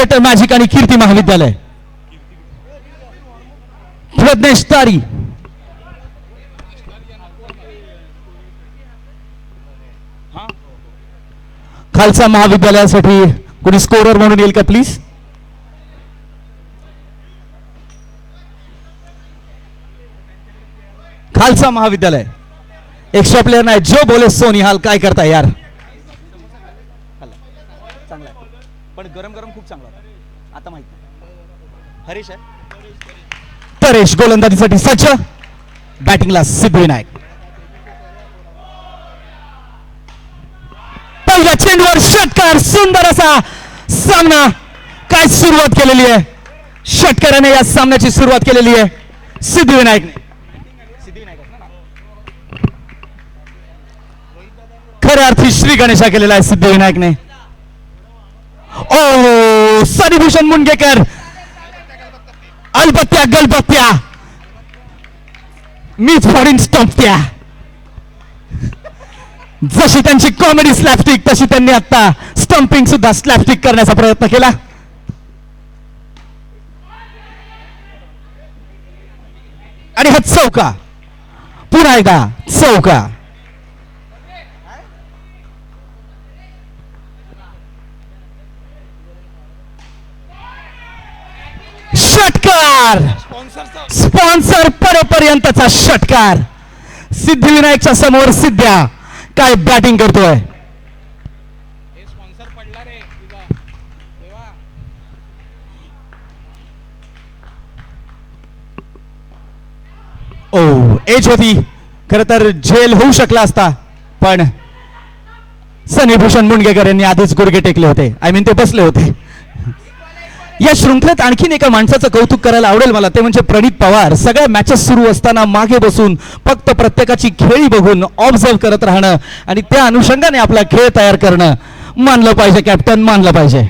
Theatre magic आणि कीर्ती महाविद्यालय. प्रज्ञेश तारी, खालसा महाविद्यालयासाठी कोणी स्कोरर म्हणून येईल का प्लीज. खालसा महाविद्यालय एक्स्ट्रा प्लेयर नाही. जो बोले सो निहाल, काय करता यार. चांगला पण गरम गरम खूप चांगला होता. आता माहित नाही. हरीश आहे. परेश गोलंदाजीसाठी सज्ज. बॅटिंगला सिद्धिविनायक. पहिल्या चेंडूवर षटकार. सुंदर असा सामना. काय सुरुवात केलेली आहे. षटकाराने या सामन्याची सुरुवात केलेली आहे सिद्धिविनायकने. खऱ्या अर्थी श्री गणेशा केलेला आहे सिद्धिविनायकने. ओ सनीभूषण मुनगेकर, अलबत्त्या गलबत्त्या, मीच फॉरिन स्टंपत्या. जशी त्यांची कॉमेडी स्लॅपस्टिक तशी त्यांनी आता स्टंपिंग सुद्धा स्लॅपस्टिक करण्याचा प्रयत्न केला. आणि हा चौका. पुन्हा एकदा चौका. षटकार. स्पॉन्सर परेपर्यंतचा षटकार. सिद्धिविनायकच्या समोर सिद्ध्या काय बॅटिंग करतोय. ओ एज होती. खर तर झेल होऊ शकला असता, पण सनीभूषण मुनगेकर यांनी आधीच गुडघे टेकले होते. आय मीन ते बसले होते. या शृंखलेत आणखीन एका माणसाचं कौतुक करायला आवडेल मला, ते म्हणजे प्रणित पवार. सगळ्या मॅचेस सुरू असताना मागे बसून फक्त प्रत्येकाची खेळी बघून ऑब्झर्व करत राहणं आणि त्या अनुषंगाने आपला खेळ तयार करणं मानलं पाहिजे. कॅप्टन मानलं पाहिजे.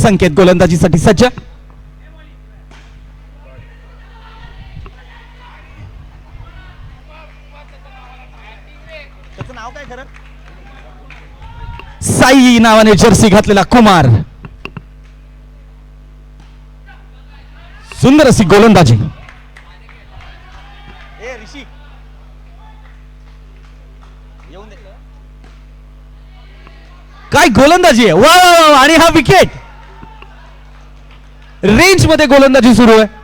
संकेत गोलंदाजीसाठी सज्ज. त्याचं नाव काय खरं. साई नावाने जर्सी घातलेला कुमार. सुंदर अशी गोलंदाजी. काय गोलंदाजी आहे. वा वा वा. आणि हा विकेट. रेंज मध्ये गोलंदाजी सुरू आहे.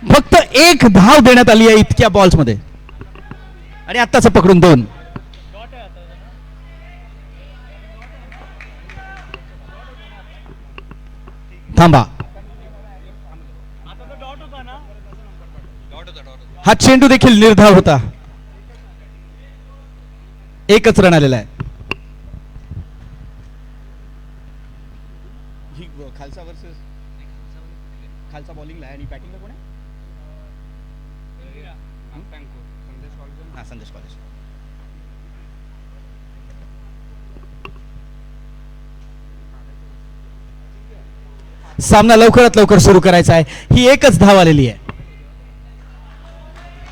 फक्त एक धाव देण्यात आली आहे इतक्या बॉल्स मध्ये. आणि आत्ताच पकडून 2. थांबा. हा चेंडू देखील निर्धाव होता. एकच रन आलेला आहे. खालसा वर्सेस खालसा बॉलिंगला आहे आणि बॅटिंगला कोण आहे. संदेश कॉलेज. सामना लवकरात लवकर सुरू करायचा आहे. ही एकच धाव आलेली आहे.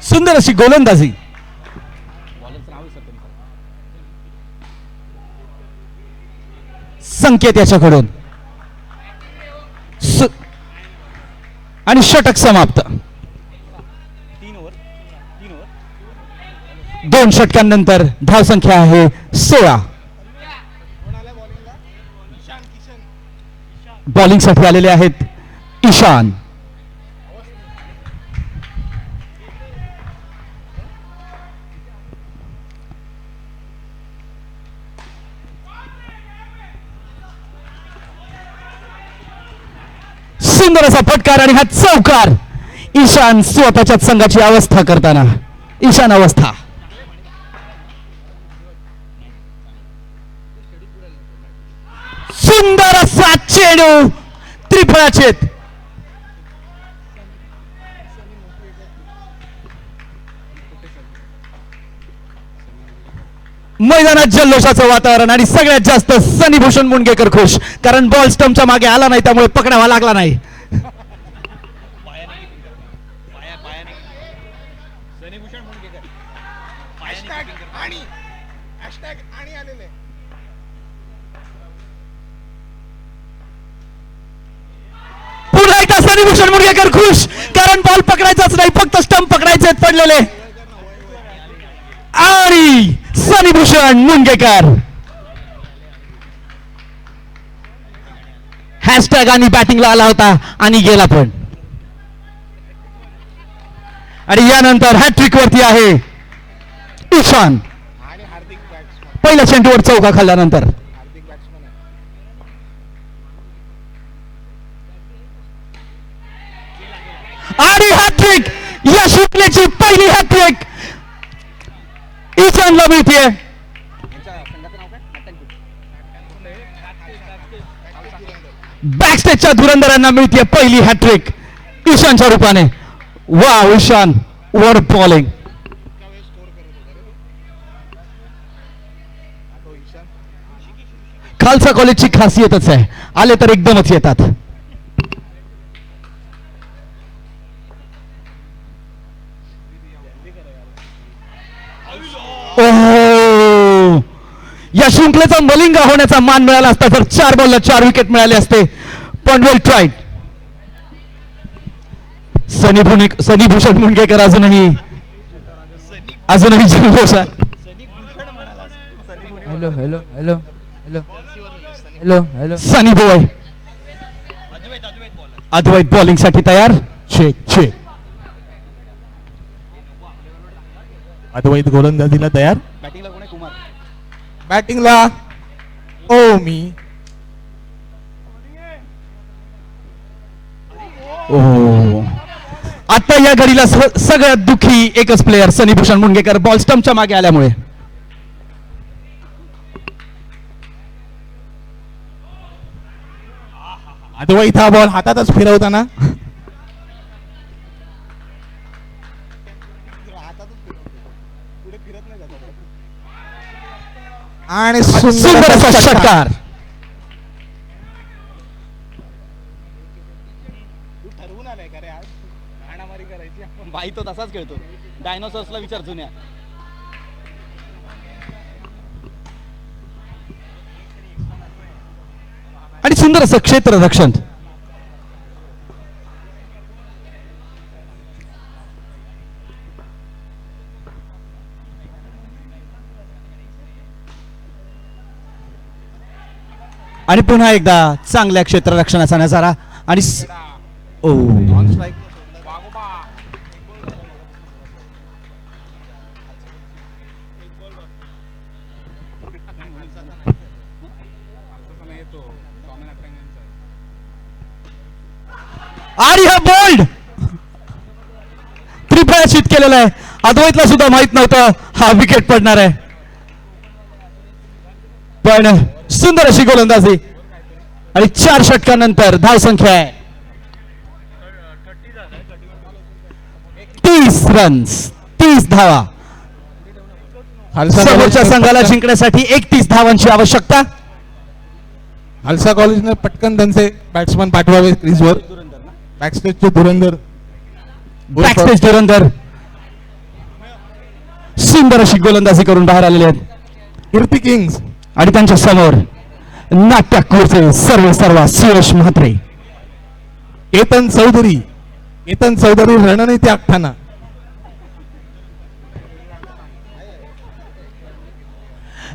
सुंदर अशी गोलंदाजी. संकेत याच्याकडून आणि षटक समाप्त. 2 षटकांनंतर धाव संख्या आहे 16. बॉलिंग साठी आलेले आहेत ईशान. सुंदर असा फटकार आणि हा चौकार. ईशान स्वतःच्या संघाची अवस्था करताना. ईशान अवस्था. सुंदर असा चेंडू त्रिफळाचेत. मैदानात जल्लोषाचं वातावरण आणि सगळ्यात जास्त सनीभूषण मुणगेकर खुश, कारण बॉल स्टंपच्या मागे आला नाही त्यामुळे पकडावा लागला नाही. पुन्हा एकदा सनीभूषण मुणगेकर खुश, कारण बॉल पकडायचाच नाही, फक्त स्टंप पकडायचे पडलेले. आणि सनीभूषण मुणगेकर हॅशटॅग आणि बॅटिंगला आला होता आणि गेला पण. आणि यानंतर हॅट्रिक वरती आहे ईशान. पहिल्या चेंडूवर चौका खाल्ल्यानंतर आणि हॅट्रिक, या शुक्लेची पहिली हॅट्रिक ईशानला मिळते. बॅकस्टेजच्या धुरंधरांना मिळते पहिली हॅट्रिक ईशानच्या रूपाने. वा ईशान, वर बॉलिंग. खालसा कॉलेजची खासियतच आहे, आले तर एकदमच येतात. या शृंखलेचा मलिंगा होण्याचा मान मिळाला असता तर 4 बॉलला 4 विकेट मिळाले असते, पण वेल ट्राईड. सनीभूषण मुणगेकर अजूनही जल्लोषात. Hello hello hello hello hello hello. Sunny boy Advait bowling साठी तयार. Check check. अद्वैत गोलंदाजीला तयार. बॅटिंगला ओमी. आता या घडीला सगळ्यात दुःखी एकच प्लेयर सनीभूषण मुणगेकर, बॉल स्टंपच्या मागे आल्यामुळे. अद्वैत हा बॉल हातातच फिरवताना आणि सुंदर असा षटकार. बाई तो तसाच खेळतो, डायनोसॉर्सला विचार जुन्या. आणि सुंदर असं क्षेत्ररक्षण. आणि पुन्हा एकदा चांगल्या क्षेत्ररक्षणाचा नजारा. आणि आणि हा बोल्ड त्रिफळाशीत केलेला आहे. अद्वैतला सुद्धा माहित नव्हतं हा विकेट पडणार आहे, पण सुंदर अशी गोलंदाजी. आणि 4 षटकानंतर धाव संख्या आहे 30 रन्स, 30 धावा. समोरच्या संघाला जिंकण्यासाठी 31 धावांची आवश्यकता. खालसा कॉलेजने पटकन त्यांचे बॅट्समन पाठवावे क्रीजवर. बॅकस्टेजचे धुरंधर सुंदर अशी गोलंदाजी करून बाहेर आलेले आहेत कीर्ती किंग्स. आणि त्यांच्या समोर नाट्यकूरचे सर्व सुरेश म्हात्रे. केतन चौधरी रणनीती आखताना.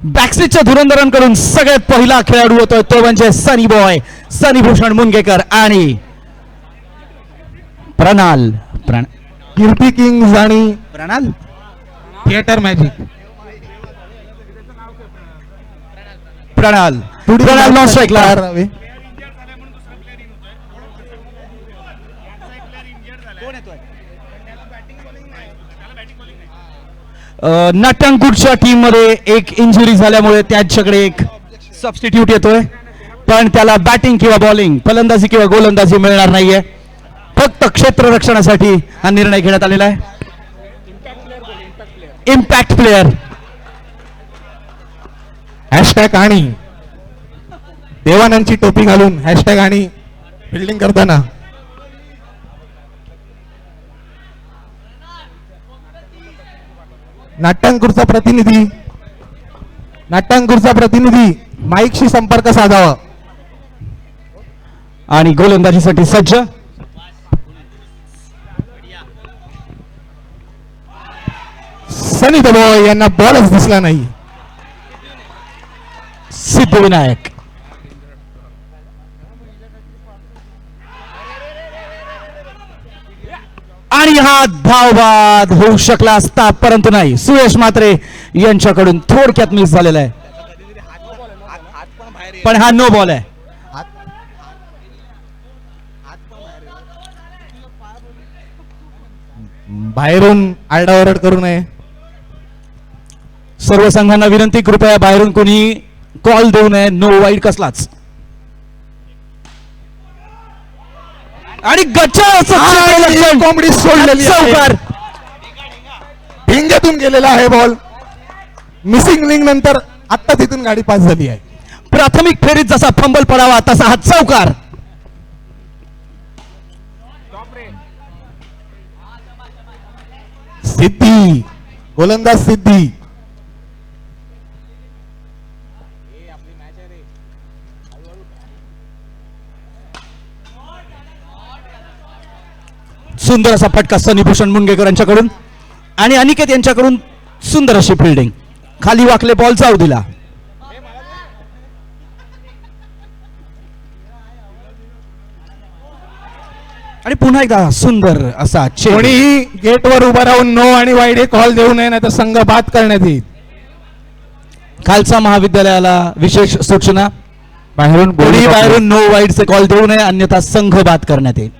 बॅकस्टेजच्या धुरंधरांकडून सगळ्यात पहिला खेळाडू होतोय तो म्हणजे सनी बॉय, सनीभूषण मुणगेकर आणि प्रणाल. कीर्ती किंग्स आणि Pranal theatre magic. Pranal non स्ट्राईकला. नाट्यांकुटच्या टीम मध्ये एक इंजुरी झाल्यामुळे त्यांच्याकडे एक सबस्टिट्यूट येतोय, पण त्याला बॅटिंग किंवा बॉलिंग फलंदाजी किंवा गोलंदाजी मिळणार नाहीये. फक्त क्षेत्ररक्षणासाठी हा निर्णय घेण्यात आलेला आहे. Impact player. हॅशटॅग आणि देवानंदची टोपी घालून हॅशटॅग आणि फिल्डिंग करताना नाट्यांकुरचा प्रतिनिधी माईकशी संपर्क साधावा. आणि गोलंदाजीसाठी सज्ज. सनी दबॉय यांना बॉलच दिसला नाही. सिद्धिविनायक. आणि हा धावबाद होऊ शकला असता परंतु नाही. सुयश मात्रे यांच्याकडून थोडक्यात मिस झालेला आहे. पण हा नो बॉल आहे. बाहेरून आरडाओरड करू नये. सर्व संघांना विनंती, कृपया बाहेरून कोणी कॉल देऊ नये. नो वाईड कसलाच. आणि कोंबडी सोडलेली आहे. चौकार. ढेंग्यातून गेलेला आहे बॉल. मिसिंग लिंक नंतर आता तिथून गाडी पास झाली आहे. प्राथमिक फेरीत जसा फंबल पडावा तसा हा चौकार. सिद्धी, गोलंदाज सिद्धी. सुंदर असा फटका सनीभूषण मुनगेकर यांच्याकडून आणि अनिकेत यांच्याकडून सुंदर अशी फिल्डिंग. खाली वाकले बॉल जाऊ दिला. आणि पुन्हा एकदा सुंदर असा चेंडू. कोणीही गेटवर उभा राहून नो आणि वाईड हे कॉल देऊ नये, नाही तर संघ बाद करण्यात येईल. खालसा महाविद्यालयाला विशेष सूचना. कोणीही बाहेरून नो वाईडचे कॉल देऊ नये, अन्यथा संघ बाद करण्यात येईल.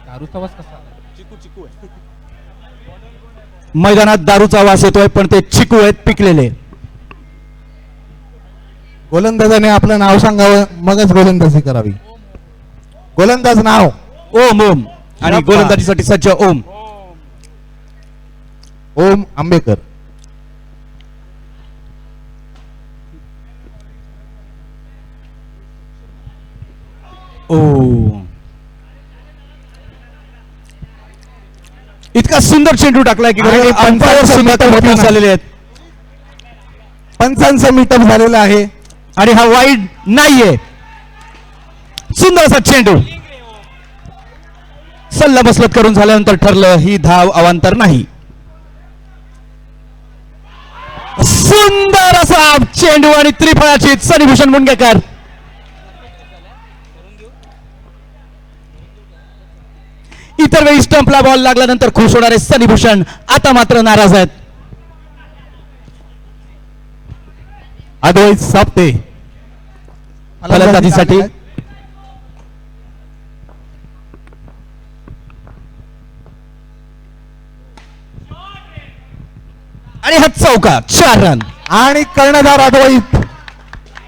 दारूचा वास कसा? मैदानात दारूचा वास येतोय पण ते चिकू आहेत पिकलेले. गोलंदाजाने आपलं नाव सांगावं, मगच गोलंदाजी करावी. गोलंदाज नाव ओम. ओम. आणि गोलंदाजीसाठी सज्ज ओम. ओम आंबेकर. ओ, इतका सुंदर चेंडू टाकलाय की आणि अंपायर सुद्धा confuse झालेले आहेत. 55 मीटर झालेला आहे. आणि हा वाईड नाहीये. सुंदर असा चेंडू. सल्ला मसलत करून झाल्यानंतर ठरलं ही धाव अवांतर नाही. सुंदर असा चेंडू आणि त्रिफळाची सनीभूषण मुनगेकर. इतर वेळी स्टंपला बॉल लागल्यानंतर खुश होणारे सनीभूषण आता मात्र नाराज आहेत. अद्वैत साप्ते फलंदाजीसाठी. आणि हा चौकार 4 रन. आणि कर्णधार अद्वैत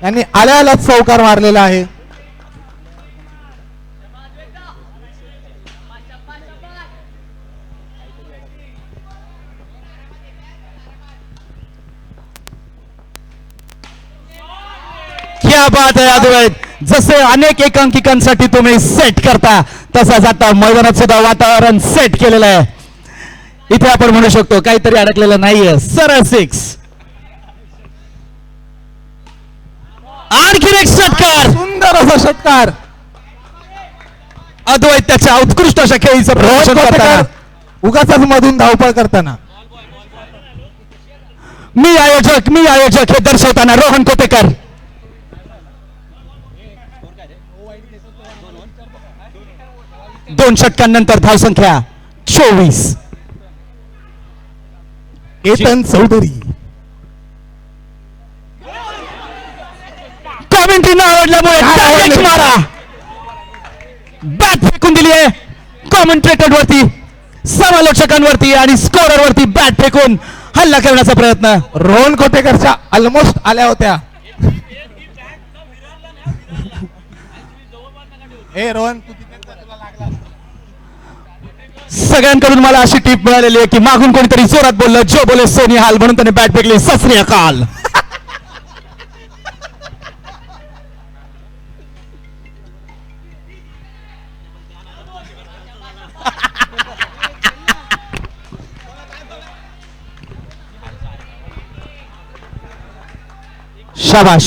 यांनी आल्यालाच चौकार मारलेला आहे. क्या बात आहे अद्वैत. जसे अनेक एकांकिकांसाठी तुम्ही सेट करता तसाच आता मैदानात सुद्धा वातावरण सेट केलेलं आहे. इथे आपण म्हणू शकतो काहीतरी अडकलेलं नाहीये. सरळ 6. आणखी एक षटकार. सुंदर असा षटकार. अद्वैत त्याच्या उत्कृष्ट अशा खेळीचं प्रदर्शन करताना. उगाच मधून धावपळ करताना. मी आयोजक हे दर्शवताना रोहन कोतेकर. दोन षटकांनंतर धावसंख्या 24. केतन चौधरी. कॉमेंट्री न आवडल्यामुळे direct मारा. बॅट फेकून दिली आहे कॉमेंट्रेटर वरती, समालोचकांवरती आणि स्कोरर वरती बॅट फेकून हल्ला करण्याचा प्रयत्न. रोहन कोटेकरच्या ऑलमोस्ट आल्या होत्या. ए रोहन तू तिथे जा, तुला लागला. सगळ्यांकडून मला अशी टीप मिळालेली आहे की मागून कोणीतरी जोरात बोललं, जो बोले सोनी हाल, म्हणून त्याने बॅट फेकली. सत श्री अकाल. शाबाश.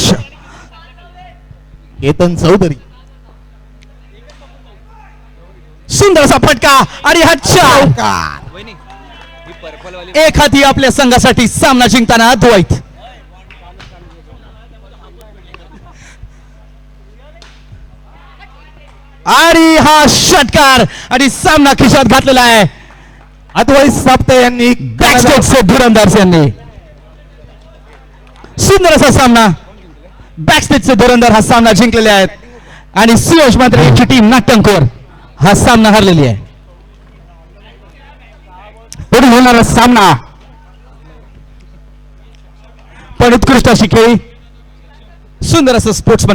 केतन चौधरी. सुंदर असा फटका आणि हा चाव. एक हाती आपल्या संघासाठी सामना जिंकताना द्वैत. आणि हा षटकार आणि सामना खिशात घातलेला आहे अद्वैत साप्ते यांनी बॅकस्टेजचे धुरंदार यांनी. सुंदर असा सामना. बॅकस्टेजचे धुरंदार हा सामना जिंकलेले आहेत आणि सियोश मात्र यांची टीम नाट्यंकोर हा सामना हरलेली आहे. पुढे होणारा सामना पण उत्कृष्ट अशी खेळी, सुंदर असं स्पोर्ट्स